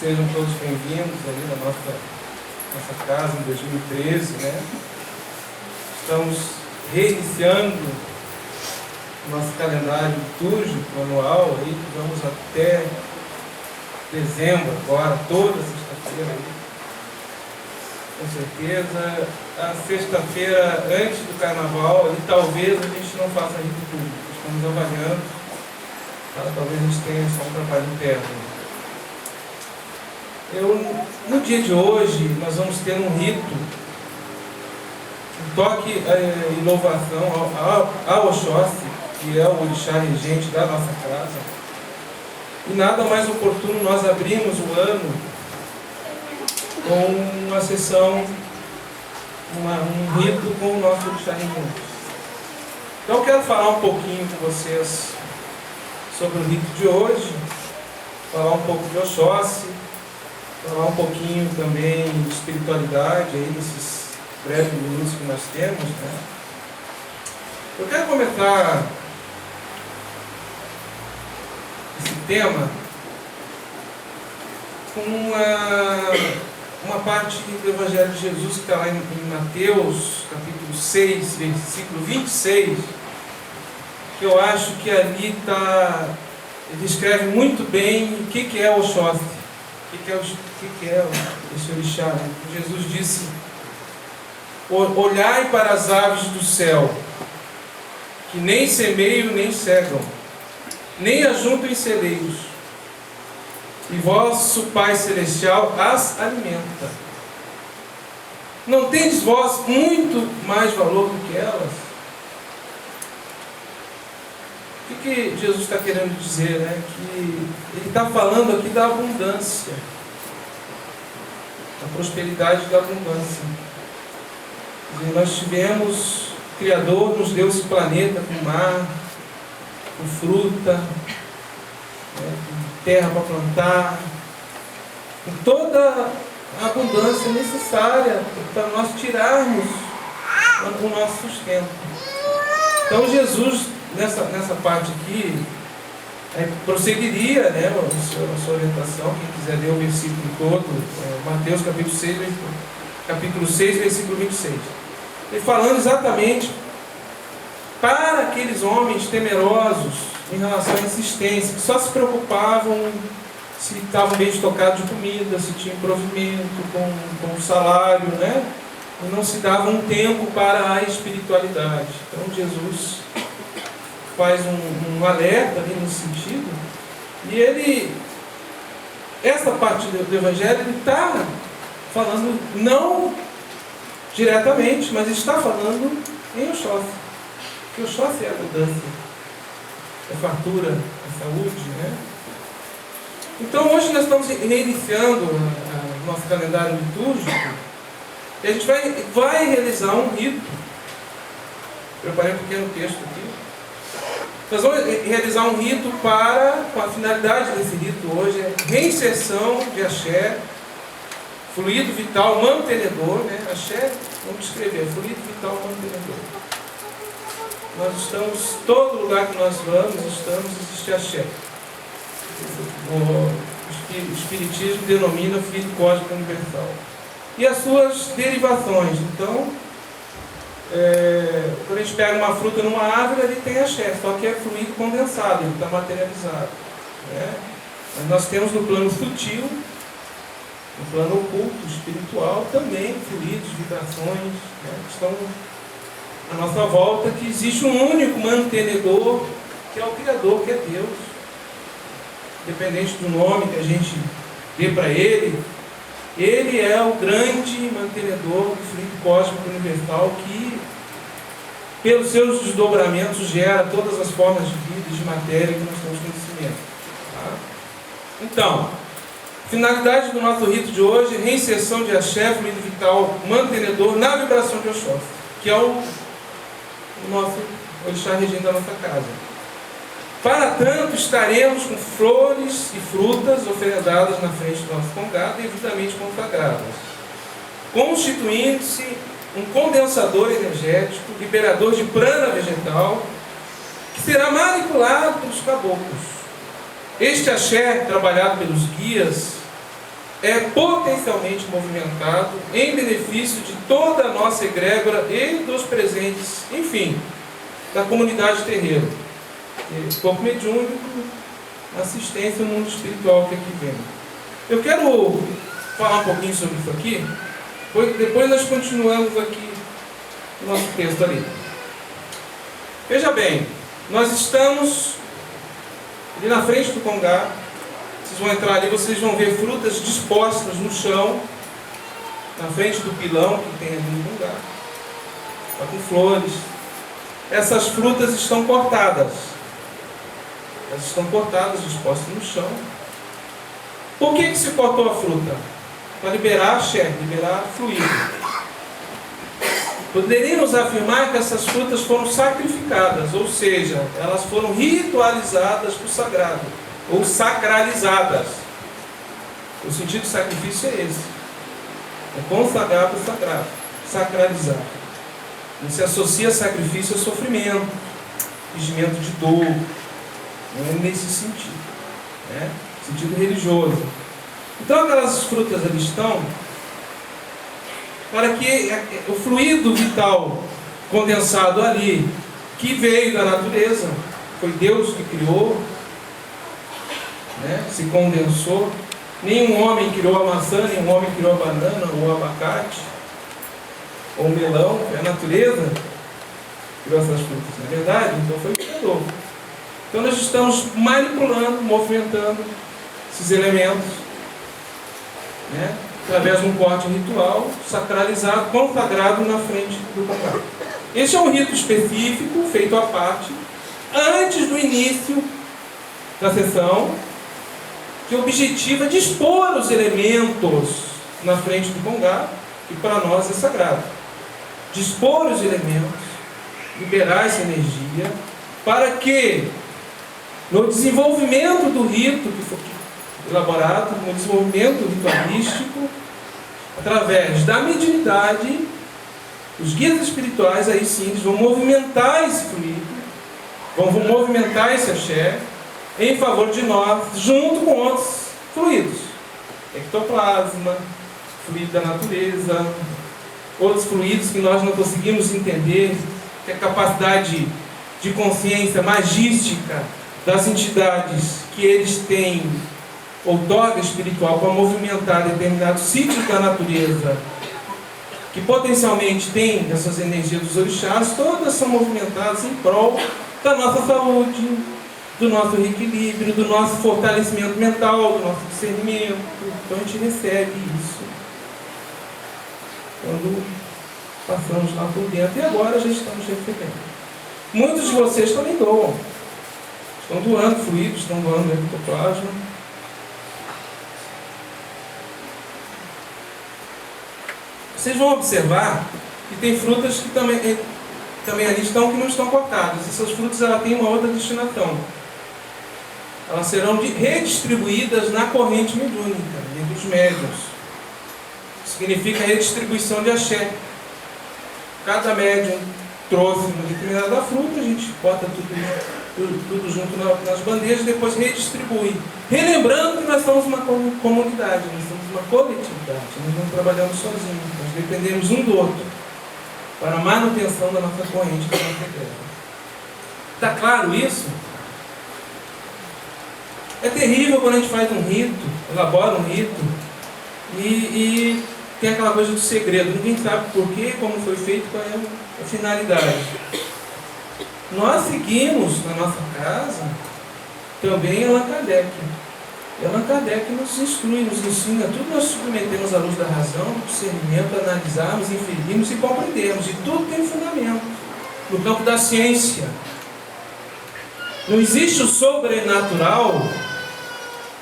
Sejam todos bem-vindos ali na nossa casa em 2013, né? Estamos reiniciando o nosso calendário litúrgico anual, aí, vamos até dezembro agora, toda sexta-feira aí. Com certeza, a sexta-feira antes do carnaval, ali, talvez a gente não faça rito público. Estamos avaliando, tá? Talvez a gente tenha só um trabalho interno. No dia de hoje, nós vamos ter um rito, um toque e louvação ao Oxóssi, que é o orixá regente da nossa casa. E nada mais oportuno nós abrimos o ano com uma sessão, um rito com o nosso orixá regente. Então eu quero falar um pouquinho com vocês sobre o rito de hoje, falar um pouco de Oxóssi, falar um pouquinho também de espiritualidade aí nesses breves minutos que nós temos, né? Eu quero começar esse tema com uma parte do Evangelho de Jesus que está lá em Mateus, capítulo 6, versículo 26, que eu acho que ali ele descreve muito bem o que é o Oxóssi, o que é esse orixá. Né? Jesus disse: olhai para as aves do céu, que nem semeiam nem cegam, nem ajuntam em celeiros, e vosso Pai Celestial as alimenta. Não tendes vós muito mais valor do que elas? O que Jesus está querendo dizer? Né? Que ele está falando aqui da abundância, da prosperidade da abundância. E nós tivemos, o Criador nos deu esse planeta com mar, com fruta, né, com terra para plantar, com toda a abundância necessária para nós tirarmos o nosso sustento. Então Jesus, nessa parte aqui, prosseguiria, né, a sua orientação. Quem quiser ler o versículo todo, Mateus capítulo 6, versículo 26. Ele falando exatamente para aqueles homens temerosos em relação à existência, que só se preocupavam se estavam bem estocados de comida, se tinham provimento, com salário, né? E não se dava um tempo para a espiritualidade. Então Jesus faz um alerta ali nesse sentido, e essa parte do Evangelho, ele está falando, não diretamente, mas está falando em Oxóssi, que Oxóssi é a abundância, é fartura, é saúde, né? Então hoje nós estamos reiniciando o nosso calendário litúrgico, e a gente vai realizar um rito. Preparei um pequeno texto aqui. Nós vamos realizar um rito com a finalidade desse rito hoje é reinserção de axé, fluido vital mantenedor, né? Axé, vamos escrever, fluido vital mantenedor. Nós estamos, todo lugar que nós vamos, existe axé. O Espiritismo denomina fluido cósmico universal. E as suas derivações. Então, quando a gente pega uma fruta numa árvore, ele tem axé, só que é fluido condensado, ele está materializado, né? Mas nós temos no plano sutil, no plano oculto, espiritual, também fluidos, vibrações, né, que estão à nossa volta, que existe um único mantenedor, que é o Criador, que é Deus. Independente do nome que a gente dê para Ele é o grande mantenedor do fluido cósmico universal que, pelos seus desdobramentos, gera todas as formas de vida e de matéria que nós temos conhecimento. Tá? Então, finalidade do nosso rito de hoje é reinserção de axé, fluido vital mantenedor, na vibração de Oxóssi, que é o nosso orixá regente da nossa casa. Para tanto, estaremos com flores e frutas oferendadas na frente do nosso congado, devidamente consagradas, constituindo-se um condensador energético, liberador de prana vegetal, que será manipulado pelos caboclos. Este axé, trabalhado pelos guias, é potencialmente movimentado em benefício de toda a nossa egrégora e dos presentes, enfim, da comunidade terreira. Corpo mediúnico, assistência no mundo espiritual que aqui vem. Eu quero falar um pouquinho sobre isso aqui, depois nós continuamos aqui o nosso texto ali. Veja bem, nós estamos ali na frente do congá. Vocês vão entrar ali, vocês vão ver frutas dispostas no chão, na frente do pilão que tem ali no lugar. Está com flores. Essas frutas estão cortadas. Elas estão cortadas, dispostas no chão. Por que se cortou a fruta? Para liberar axé, liberar fluido. Poderíamos afirmar que essas frutas foram sacrificadas, ou seja, elas foram ritualizadas para o sagrado, ou sacralizadas. O sentido do sacrifício é esse: é consagrar para o sagrado, sacralizar. Não se associa sacrifício a sofrimento, fingimento de dor, não é nesse sentido, né? Sentido religioso. Então aquelas frutas ali estão para que o fluido vital condensado ali, que veio da natureza, foi Deus que criou, né? Se condensou. Nenhum homem criou a maçã, nenhum homem criou a banana, ou o abacate, ou o melão. É a natureza que criou essas frutas, não é verdade? Então foi o Criador. Então nós estamos manipulando, movimentando esses elementos, né? Através de um corte ritual sacralizado, consagrado na frente do congá. Esse é um rito específico, feito à parte, antes do início da sessão, que objetiva dispor os elementos na frente do congá, que para nós é sagrado. Dispor os elementos, liberar essa energia, para que no desenvolvimento do rito que foi elaborado, no desenvolvimento ritualístico, através da mediunidade, os guias espirituais, aí sim, eles vão movimentar esse fluido, vão movimentar esse axé em favor de nós, junto com outros fluidos, ectoplasma, fluido da natureza, outros fluidos que nós não conseguimos entender, que é a capacidade de consciência magística das entidades que eles têm outorga espiritual para movimentar determinados sítios da natureza, que potencialmente têm essas energias dos orixás, todas são movimentadas em prol da nossa saúde, do nosso reequilíbrio, do nosso fortalecimento mental, do nosso discernimento. Então a gente recebe isso quando passamos lá por dentro, e agora já estamos recebendo. Muitos de vocês também doam, estão doando fluidos, estão doando ectoplasma. Vocês vão observar que tem frutas que também ali estão, que não estão cortadas. Essas frutas elas têm uma outra destinação. Elas serão redistribuídas na corrente mediúnica, entre os médiuns. Significa redistribuição de axé. Cada médium trouxe uma determinada fruta, a gente bota tudo junto nas bandejas e depois redistribui. Relembrando que nós somos uma comunidade, nós somos uma coletividade, nós não trabalhamos sozinhos, nós dependemos um do outro para a manutenção da nossa corrente, da nossa igreja. Está claro isso? É terrível quando a gente faz um rito, elabora um rito e tem aquela coisa do segredo, ninguém sabe porquê, como foi feito, qual é a finalidade. Nós seguimos na nossa casa também Allan Kardec. E Allan Kardec nos instrui, nos ensina, tudo nós submetemos à luz da razão, do discernimento, analisarmos, inferirmos e compreendermos. E tudo tem fundamento no campo da ciência. Não existe o sobrenatural,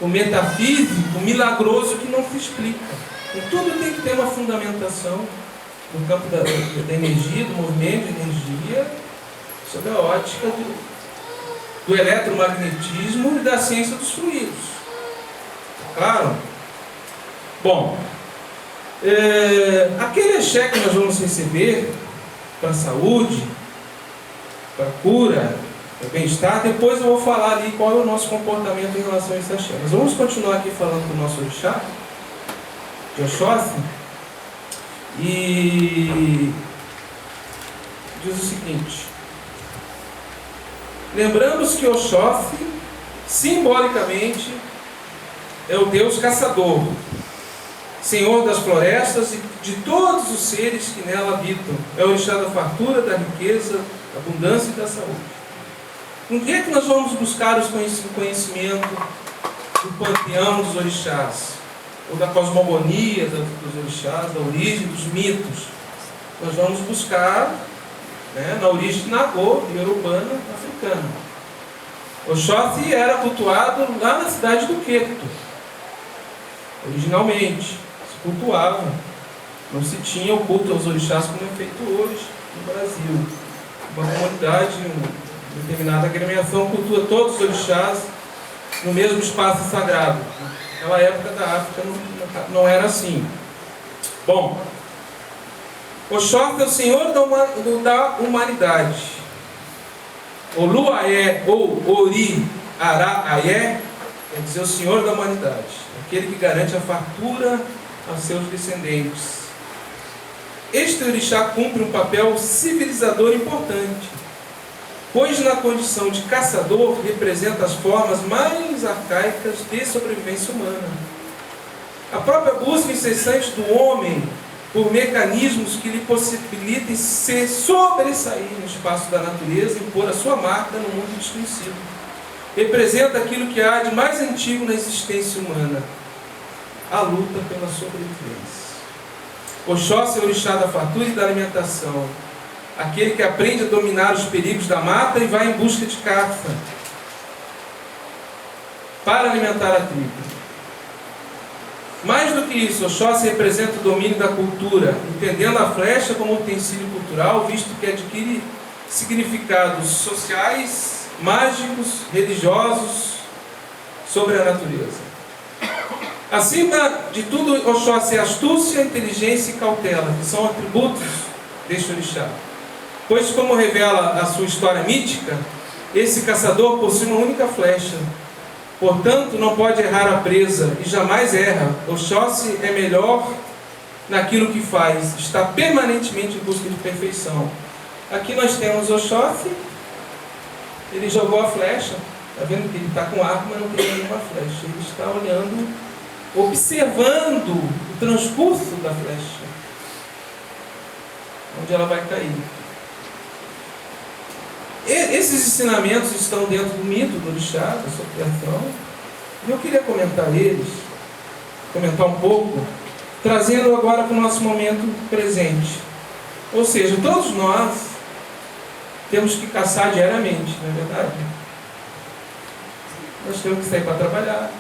o metafísico, o milagroso que não se explica. E tudo tem que ter uma fundamentação no campo da energia, do movimento de energia, sob a ótica do eletromagnetismo e da ciência dos fluidos. Claro? Bom, aquele axé que nós vamos receber para a saúde, para a cura, para o bem-estar, depois eu vou falar ali qual é o nosso comportamento em relação a esse axé. Mas vamos continuar aqui falando do nosso orixá. de Oxóssi, e diz o seguinte: lembramos que Oxóssi, simbolicamente, é o Deus caçador, Senhor das florestas e de todos os seres que nela habitam. É o orixá da fartura, da riqueza, da abundância e da saúde. Com que é que nós vamos buscar o conhecimento do panteão dos orixás? Ou da cosmogonia dos orixás, da origem dos mitos? Nós vamos buscar, na origem Nagô, iorubana, africana. Oxóssi era cultuado lá na cidade do Queto. Originalmente, se cultuava. Não se tinha o culto aos orixás como é feito hoje no Brasil. Uma comunidade, uma determinada agremiação cultua todos os orixás no mesmo espaço sagrado. Naquela época da África não era assim. Bom, Oxóssi é o Senhor da humanidade. Oluaé ou Ori Araé quer dizer o Senhor da humanidade, aquele que garante a fartura aos seus descendentes. Este orixá cumpre um papel civilizador importante, pois na condição de caçador representa as formas mais arcaicas de sobrevivência humana. A própria busca incessante do homem por mecanismos que lhe possibilitem se sobressair no espaço da natureza e impor a sua marca no mundo desconhecido. Representa aquilo que há de mais antigo na existência humana, a luta pela sobrevivência. Oxóssi é o orixá da fartura e da alimentação, aquele que aprende a dominar os perigos da mata e vai em busca de caça para alimentar a tribo. Mais do que isso, Oxóssi representa o domínio da cultura, entendendo a flecha como utensílio cultural, visto que adquire significados sociais, mágicos, religiosos sobre a natureza. Acima de tudo, Oxóssi é astúcia, inteligência e cautela, que são atributos deste orixá. Pois, como revela a sua história mítica, esse caçador possui uma única flecha. Portanto, não pode errar a presa e jamais erra. Oxóssi é melhor naquilo que faz, está permanentemente em busca de perfeição. Aqui nós temos Oxóssi, ele jogou a flecha, está vendo que ele está com arma, mas não tem nenhuma flecha. Ele está olhando, observando o transcurso da flecha, onde ela vai cair. Esses ensinamentos estão dentro do mito do orixá, da sua criação, e eu queria comentar um pouco, trazendo agora para o nosso momento presente. Ou seja, todos nós temos que caçar diariamente, não é verdade? Nós temos que sair para trabalhar,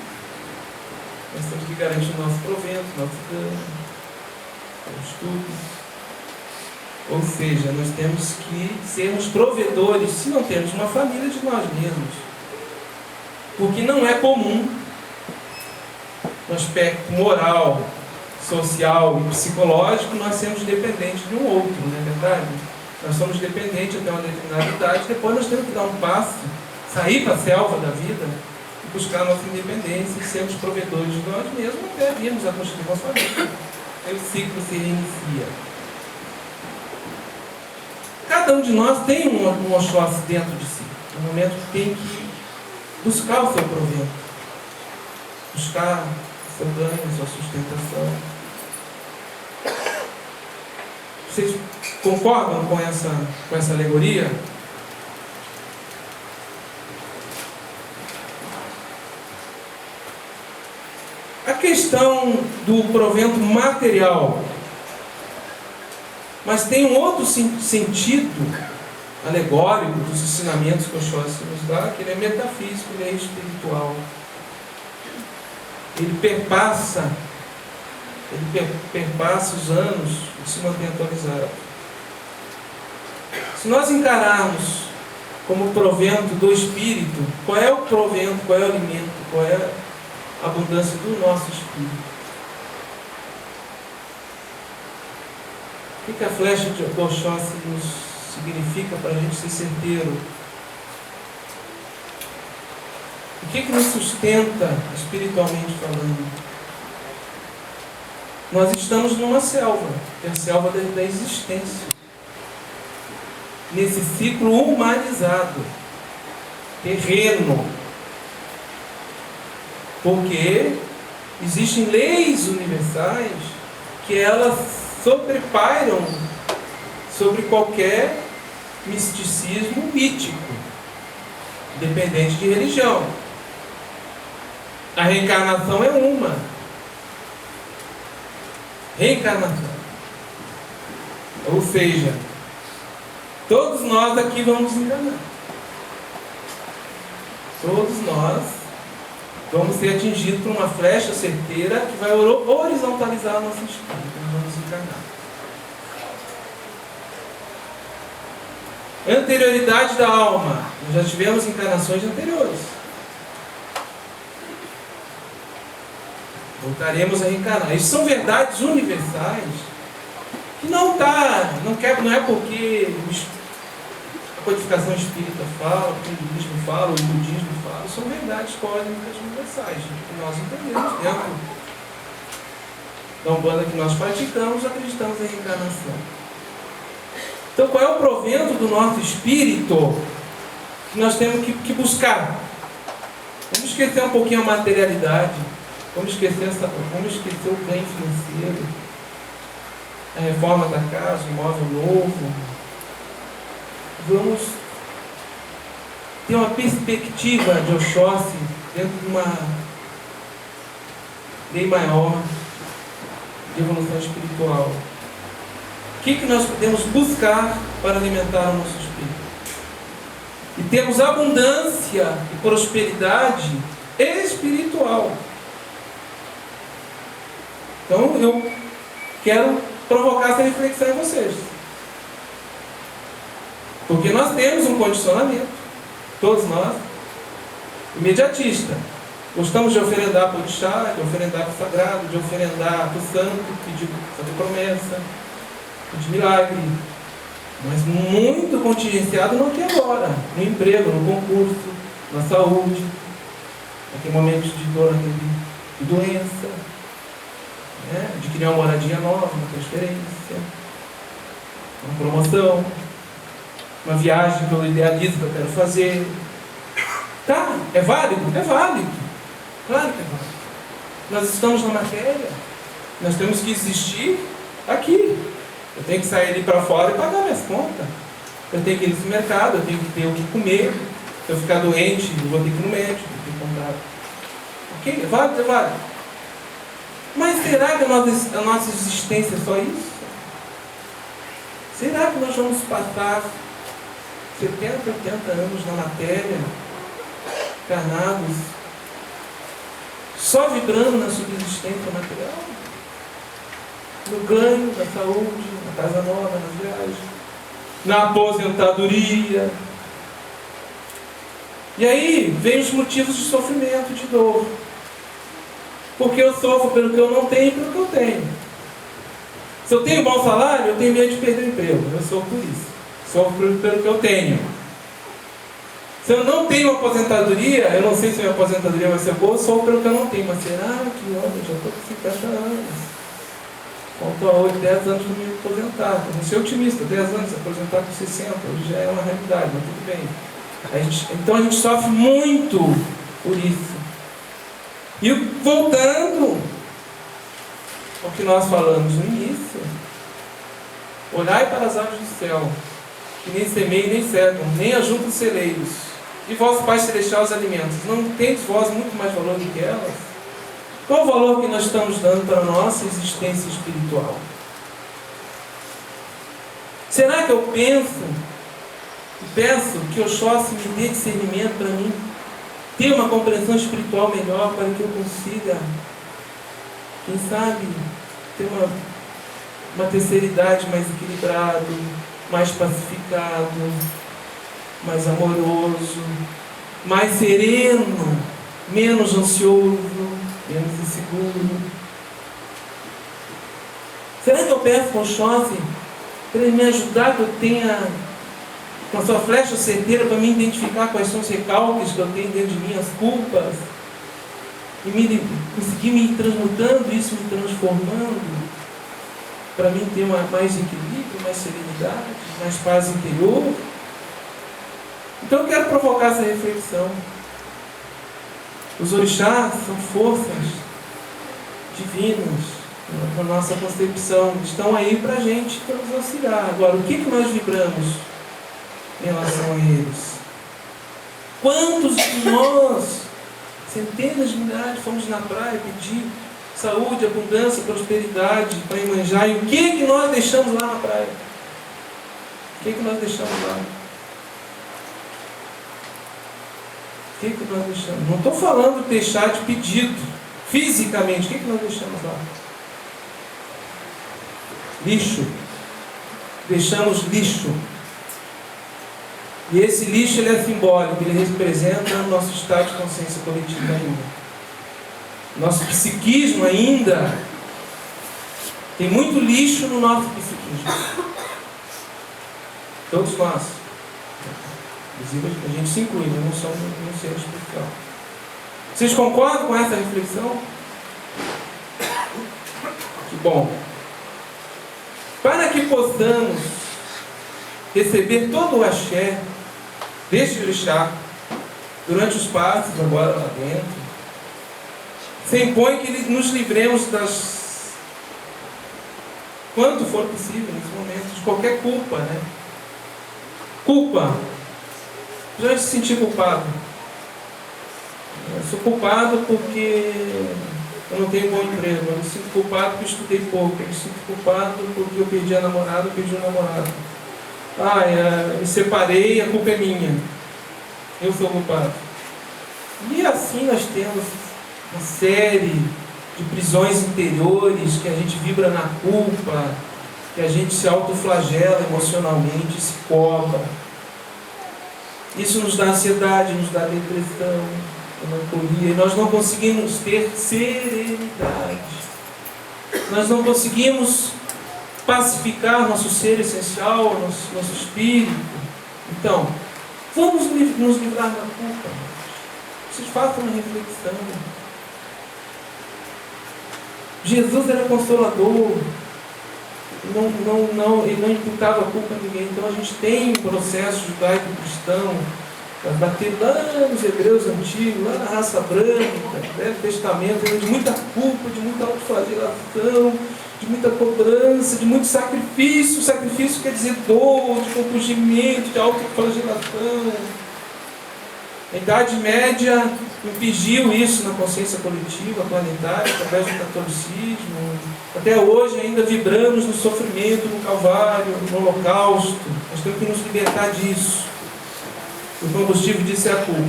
nós temos que garantir o nosso provento, nosso ganho, o estudo. Ou seja, nós temos que sermos provedores, se não temos uma família, de nós mesmos. Porque não é comum, no aspecto moral, social e psicológico, nós sermos dependentes de um outro, não é verdade? Nós somos dependentes até uma determinada idade, depois nós temos que dar um passo, sair para a selva da vida e buscar a nossa independência e sermos provedores de nós mesmos até virmos a constituir uma família. Aí o ciclo se reinicia. Cada um de nós tem um Oxóssi dentro de si. No momento que tem que buscar o seu provento, buscar o seu ganho, a sua sustentação. Vocês concordam com essa alegoria? A questão do provento material, mas tem um outro sentido alegórico dos ensinamentos que Oxóssi nos dá, que ele é metafísico, ele é espiritual. Ele perpassa os anos e se mantém atualizado. Se nós encararmos como provento do Espírito, qual é o provento, qual é o alimento, qual é a abundância do nosso Espírito? O que a flecha de Oxóssi nos significa para a gente ser certeiro? O que nos sustenta espiritualmente falando? nós estamos numa selva, que é a selva da existência. Nesse ciclo humanizado, terreno. Porque existem leis universais que elas sobrepairam sobre qualquer misticismo mítico, independente de religião. A reencarnação é uma. Reencarnação. Ou seja, todos nós aqui vamos encarnar. Todos nós vamos ser atingidos por uma flecha certeira que vai horizontalizar o nosso espírito. Nós vamos encarnar. Anterioridade da alma. Nós já tivemos encarnações anteriores. Voltaremos a reencarnar. Isso são verdades universais que não é porque a codificação espírita fala, o hinduísmo fala, o budismo fala. São verdades cósmicas universais que nós entendemos dentro da Umbanda que nós praticamos, acreditamos em reencarnação. Então, qual é o provento do nosso espírito que nós temos que buscar? Vamos esquecer um pouquinho a materialidade, vamos esquecer o ganho financeiro, a reforma da casa, o imóvel novo. Vamos ter uma perspectiva de Oxóssi dentro de uma lei maior de evolução espiritual. O que nós podemos buscar para alimentar o nosso espírito? E temos abundância e prosperidade espiritual. Então eu quero provocar essa reflexão em vocês. Porque nós temos um condicionamento, todos nós, imediatista. Gostamos de oferendar para o orixá, de oferendar para o sagrado, de oferendar para o santo, pedir promessa, de milagre, mas muito contingenciado no aqui e agora, no emprego, no concurso, na saúde, naquele momento de dor, de doença, adquirir uma moradia nova, uma transferência, uma promoção, uma viagem que eu idealizo que eu quero fazer. Tá, é válido? É válido. Claro que é válido. Nós estamos na matéria, nós temos que existir aqui. Eu tenho que sair ali para fora e pagar minhas contas. Eu tenho que ir nesse mercado, eu tenho que ter o que comer. Se eu ficar doente, eu vou ter que ir no médico, vou ter que comprar. Ok? É válido, é válido. Mas será que a nossa existência é só isso? Será que nós vamos passar 70, 80 anos na matéria, encarnados, só vibrando na subsistência material? No ganho da saúde, na casa nova, na viagem, na aposentadoria. E aí vem os motivos de sofrimento, de dor. Porque eu sofro pelo que eu não tenho e pelo que eu tenho. Se eu tenho bom salário, eu tenho medo de perder o emprego. Eu sofro por isso. Sofro pelo que eu tenho. Se eu não tenho aposentadoria, eu não sei se a minha aposentadoria vai ser boa, eu sofro pelo que eu não tenho. Mas será que eu já estou com 50 anos? Faltam 8, 10 anos para me aposentar. Eu não ser otimista, 10 anos, se aposentar com 60, hoje já é uma realidade, mas tudo bem. Então a gente sofre muito por isso. E voltando ao que nós falamos no início, olhai para as aves do céu, que nem semeiam nem secam, nem ajuntam celeiros, e vosso Pai Celestial os alimentos. Não tendes vós muito mais valor do que elas? Qual o valor que nós estamos dando para a nossa existência espiritual? Será que eu peço que Oxóssi me dê discernimento para mim ter uma compreensão espiritual melhor, para que eu consiga, quem sabe, ter uma terceira idade mais equilibrado, mais pacificado, mais amoroso, mais sereno, menos ansioso, menos inseguro? Será que eu peço para o Oxóssi para ele me ajudar, que eu tenha com a sua flecha certeira para me identificar quais são os recalques que eu tenho dentro de mim, as culpas, e conseguir me ir transmutando isso, me transformando? para mim ter mais equilíbrio, mais serenidade, mais paz interior. Então eu quero provocar essa reflexão. Os orixás são forças divinas na nossa concepção, estão aí para a gente, para nos auxiliar. Agora, o que nós vibramos em relação a eles? Quantos de nós, centenas de milhares, fomos na praia pedir saúde, abundância, prosperidade para Iemanjá, e o que nós deixamos lá na praia? O que nós deixamos lá? O que nós deixamos? Não estou falando de deixar de pedido, fisicamente, o que nós deixamos lá? Lixo. Deixamos lixo. E esse lixo ele é simbólico, ele representa o nosso estado de consciência coletiva ainda. Nosso psiquismo ainda tem muito lixo no nosso psiquismo. Todos nós. Inclusive a gente se inclui, nós não somos um ser espiritual. Vocês concordam com essa reflexão? Que bom. Para que possamos receber todo o axé deste orixá durante os passos agora lá dentro, se impõe que nos livremos das, quanto for possível nesse momento, de qualquer culpa, né? Culpa. Já se sentir culpado. Eu sou culpado porque eu não tenho um bom emprego. Eu me sinto culpado porque eu estudei pouco. Eu me sinto culpado porque eu perdi a namorada, eu perdi o namorado. Me separei, a culpa é minha. Eu sou culpado. E assim nós temos uma série de prisões interiores que a gente vibra na culpa, que a gente se autoflagela emocionalmente, se cobra. Isso nos dá ansiedade, nos dá depressão, melancolia, e nós não conseguimos ter serenidade. Nós não conseguimos pacificar nosso ser essencial, nosso espírito. Então, vamos nos livrar da culpa. Vocês façam uma reflexão. Jesus era consolador. Ele não imputava a culpa a ninguém. Então a gente tem um processo judaico-cristão para bater lá nos hebreus antigos, lá na raça branca, Velho Testamento, de muita culpa, de muita autoflagelação, de muita cobrança, de muito sacrifício. Sacrifício quer dizer dor, de compungimento, de autoflagelação. A Idade Média impingiu isso na consciência coletiva, planetária, através do catolicismo. Até hoje ainda vibramos no sofrimento, no Calvário, no Holocausto. Nós temos que nos libertar disso. O combustível disso é a culpa.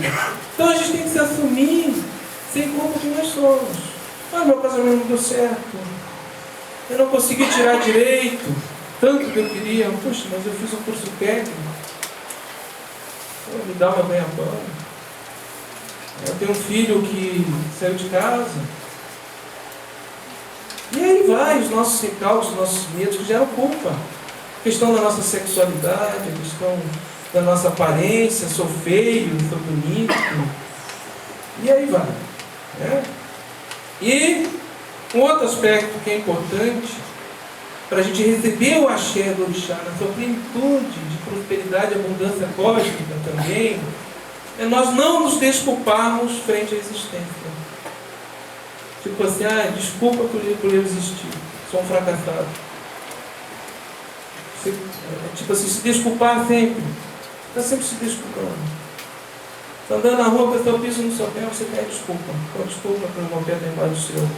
Então a gente tem que se assumir sem culpa que nós somos. Meu casamento não deu certo. Eu não consegui tirar direito. Tanto que eu queria. Puxa, mas eu fiz um curso técnico. Me dá uma ganha-pão. Eu tenho um filho que saiu de casa. E aí vai os nossos recalques, os nossos medos que geram culpa. A questão da nossa sexualidade, a questão da nossa aparência, sou feio, sou bonito. E aí vai. Né? E um outro aspecto que é importante para a gente receber o axé do orixá na sua plenitude de prosperidade e abundância cósmica também, é nós não nos desculparmos frente à existência. Tipo assim, desculpa por eu existir, sou um fracassado. Tipo assim, se desculpar sempre. Está sempre se desculpando. Está andando na rua, a pessoa pisa no seu pé, você pede desculpa. Desculpa para o meu pé estar embaixo do seu.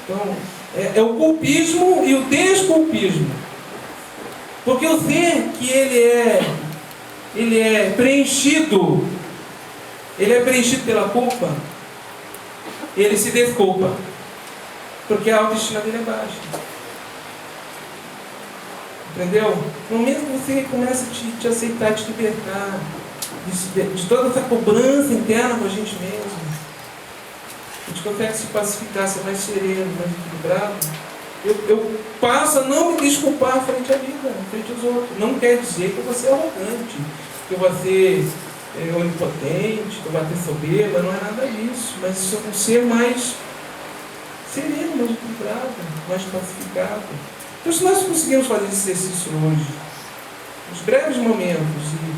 Então, é o culpismo e o desculpismo. Porque o ser que ele é preenchido pela culpa, ele se desculpa. Porque a autoestima dele é baixa. Entendeu? No momento que você começa a te aceitar, te libertar de toda essa cobrança interna com a gente mesmo, a gente consegue se pacificar, ser mais sereno, mais equilibrado. Eu passo a não me desculpar frente à vida, frente aos outros. Não quer dizer que eu vou ser arrogante, que eu vou ser onipotente, que eu vou ter soberba, não é nada disso. Mas isso é um ser mais sereno, mais equilibrado, mais pacificado. Então, se nós conseguirmos fazer esse exercício hoje, uns breves momentos, e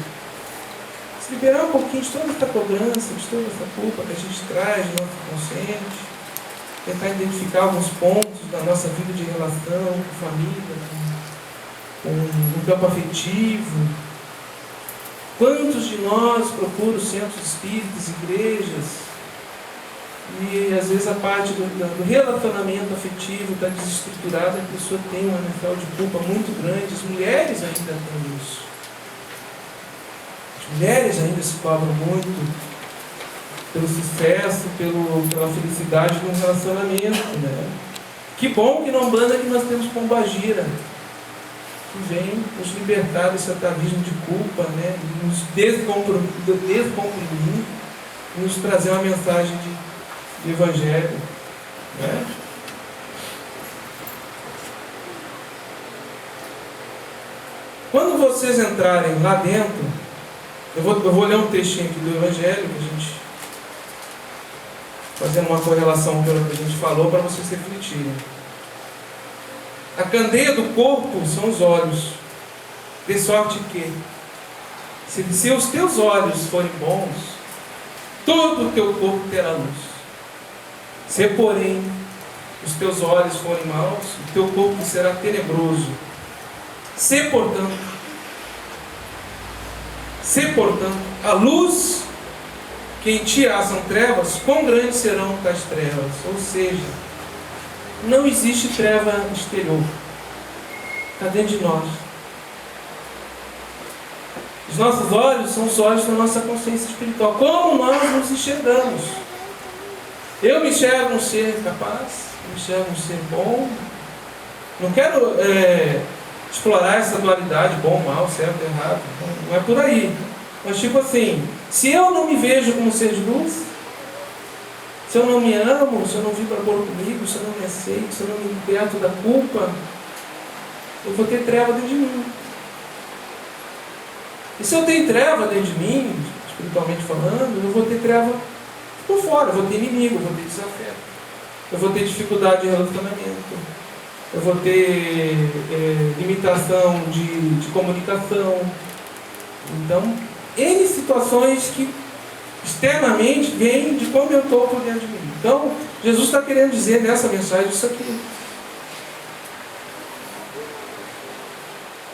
se liberar um pouquinho de toda essa cobrança, de toda essa culpa que a gente traz no nosso consciente, tentar identificar alguns pontos da nossa vida de relação com família, com o campo afetivo. Quantos de nós procuram centros espíritas, igrejas, e às vezes a parte do relacionamento afetivo está desestruturada, a pessoa tem uma nível de culpa muito grande. As mulheres ainda têm isso. As mulheres ainda se cobram muito pelo sucesso, pela felicidade de um relacionamento, né? Que bom que na Umbanda que nós temos Pombagira, que vem nos libertar desse atavismo de culpa, né? Nos descomprimir, e nos trazer uma mensagem de evangelho, né? Quando vocês entrarem lá dentro, eu vou ler um trechinho aqui do evangelho, que a gente, fazendo uma correlação com o que a gente falou, para vocês refletirem. A candeia do corpo são os olhos, de sorte que, se os teus olhos forem bons, todo o teu corpo terá luz. Se, porém, os teus olhos forem maus, o teu corpo será tenebroso. Se, portanto, a luz que em ti há são trevas, quão grandes serão tais trevas? Ou seja, não existe treva exterior. Está dentro de nós. Os nossos olhos são os olhos da nossa consciência espiritual. Como nós nos enxergamos? Eu me enxergo um ser capaz, me enxergo um ser bom. Não quero explorar essa dualidade, bom, mal, certo, errado. Não é por aí. Mas tipo assim, se eu não me vejo como ser de luz, se eu não me amo, se eu não vibro amor comigo, se eu não me aceito, se eu não me liberto da culpa, eu vou ter treva dentro de mim. E se eu tenho treva dentro de mim, espiritualmente falando, eu vou ter treva por fora, eu vou ter inimigo, eu vou ter desafeto, eu vou ter dificuldade de relacionamento, eu vou ter limitação de comunicação. Então, N situações que externamente vêm de como eu estou por dentro de mim. Então, Jesus está querendo dizer nessa mensagem isso aqui.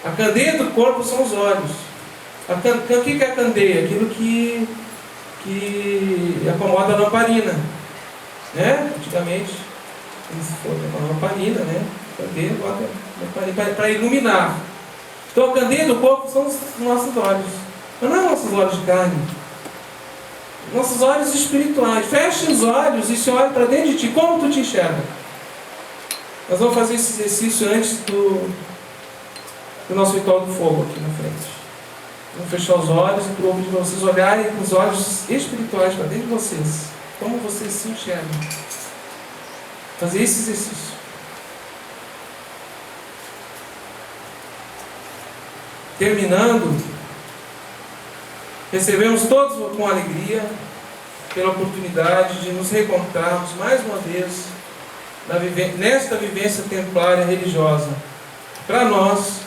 A candeia do corpo são os olhos. O que é a candeia? Aquilo que acomoda a lamparina, né? Antigamente, isso foi uma lamparina, né? Candeia bota lamparina para iluminar. Então a candeia do corpo são os nossos olhos, mas não é nossos olhos de carne, nossos olhos espirituais. Feche os olhos e se olhe para dentro de ti. Como tu te enxerga? Nós vamos fazer esse exercício antes do nosso ritual do fogo aqui na frente. Vamos fechar os olhos e provo de vocês olharem com os olhos espirituais para dentro de vocês. Como vocês se enxergam. Fazer esse exercício. Terminando, recebemos todos com alegria pela oportunidade de nos reencontrarmos mais uma vez nesta vivência templária religiosa. Para nós,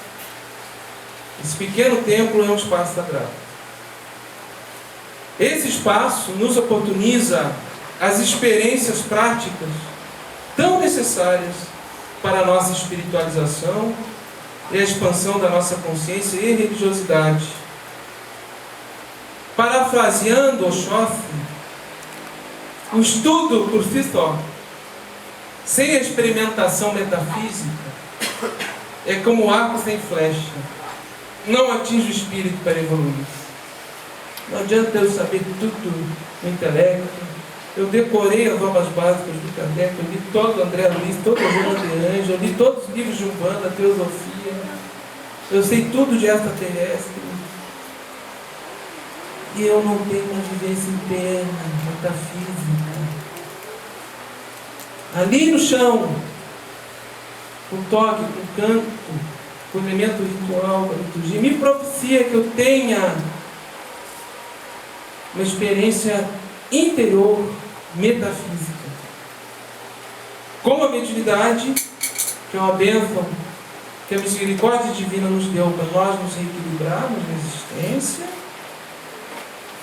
esse pequeno templo é um espaço sagrado. Esse espaço nos oportuniza as experiências práticas tão necessárias para a nossa espiritualização e a expansão da nossa consciência e religiosidade. Parafraseando Oxóssi, o estudo por si só, sem a experimentação metafísica, é como arco sem flecha. Não atinge o espírito para evoluir. Não adianta eu saber tudo no intelecto. Eu decorei as obras básicas do Kardec, eu li todo o André Luiz, todo o João de Anjos, eu li todos os livros de Umbanda, Teosofia, eu sei tudo de extraterrestre. E eu não tenho uma vivência interna, metafísica. Ali no chão, com toque, com canto, com elemento ritual, com liturgia, me propicia que eu tenha uma experiência interior metafísica. Como a mediunidade, que é uma bênção que a misericórdia divina nos deu para nós nos reequilibrarmos na existência,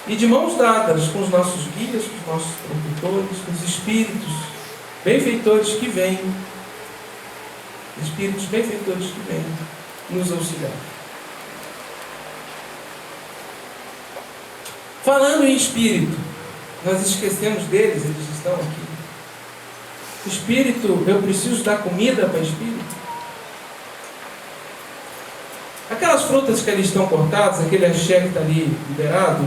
e de mãos dadas com os nossos guias, com os nossos protetores, com os espíritos benfeitores que vêm, nos auxiliar. Falando em espírito, nós esquecemos deles, eles estão aqui. Espírito, eu preciso dar comida para espírito? Aquelas frutas que ali estão cortadas, aquele axé que está ali liberado,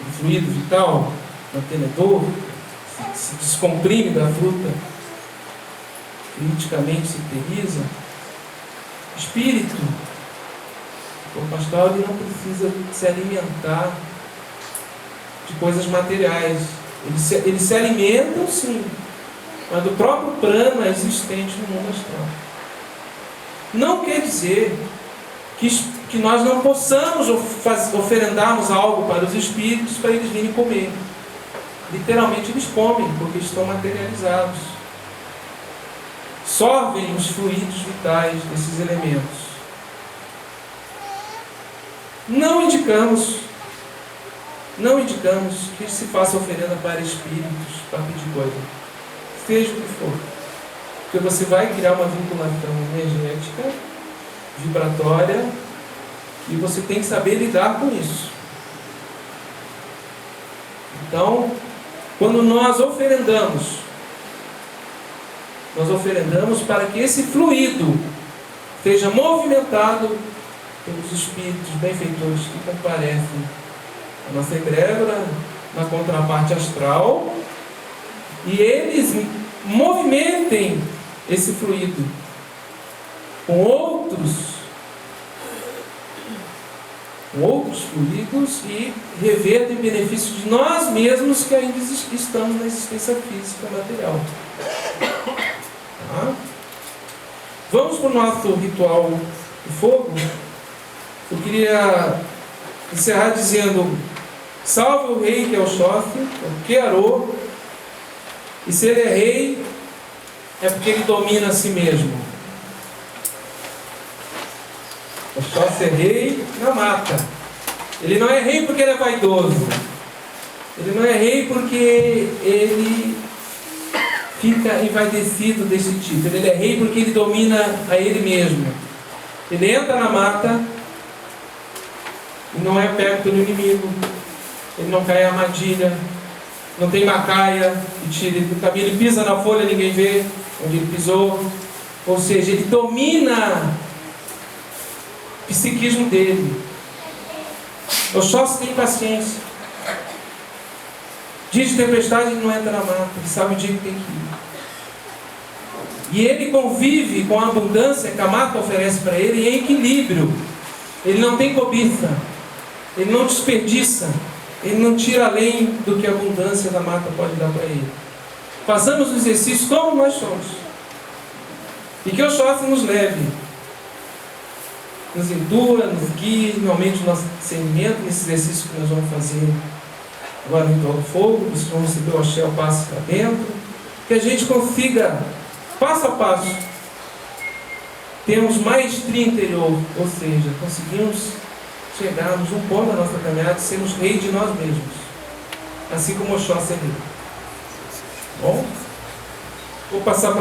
o fluido vital, mantenedor, se descomprime da fruta, criticamente se eteriza. Espírito, o pastor, ele não precisa se alimentar de coisas materiais. Eles se alimentam, sim, mas do próprio prana existente no mundo astral. Não quer dizer que nós não possamos oferendarmos algo para os espíritos para eles virem comer. Literalmente eles comem, porque estão materializados. Sorvem os fluidos vitais desses elementos. Não indicamos que se faça oferenda para espíritos, para pedir coisa, seja o que for, porque você vai criar uma vinculação energética, vibratória, e você tem que saber lidar com isso. Então, quando nós oferendamos para que esse fluido seja movimentado pelos espíritos benfeitores que comparecem a nossa egrégora na contraparte astral, e eles movimentem esse fluido com outros fluidos e revertem em benefício de nós mesmos que ainda estamos na existência física material. Tá? Vamos para o nosso ritual do fogo. Eu queria encerrar dizendo: salve o rei que é o Oxóssi, o Kearô, e se ele é rei, é porque ele domina a si mesmo. O Oxóssi é rei na mata. Ele não é rei porque ele é vaidoso. Ele não é rei porque ele fica envaidecido desse tipo. Ele é rei porque ele domina a ele mesmo. Ele entra na mata e não é pego pelo inimigo. Ele não cai em armadilha, não tem macaia e tira ele do caminho. Ele pisa na folha, ninguém vê onde ele pisou. Ou seja, ele domina o psiquismo dele. Oxóssi tem paciência. Dia de tempestade ele não entra na mata, ele sabe o dia que tem que ir. E ele convive com a abundância que a mata oferece para ele em equilíbrio. Ele não tem cobiça, ele não desperdiça, ele não tira além do que a abundância da mata pode dar para ele. Façamos o exercício como nós somos. E que o Oxóssi nos leve, nos indua, nos guie, aumente o nosso discernimento nesse exercício que nós vamos fazer agora no ritual do fogo. Vocês vão receber o axé, o passo para dentro, que a gente consiga, passo a passo, termos maestria interior, ou seja, conseguimos chegarmos um ponto da nossa caminhada e sermos reis de nós mesmos, assim como o Oxóssi é rei. Bom, vou passar para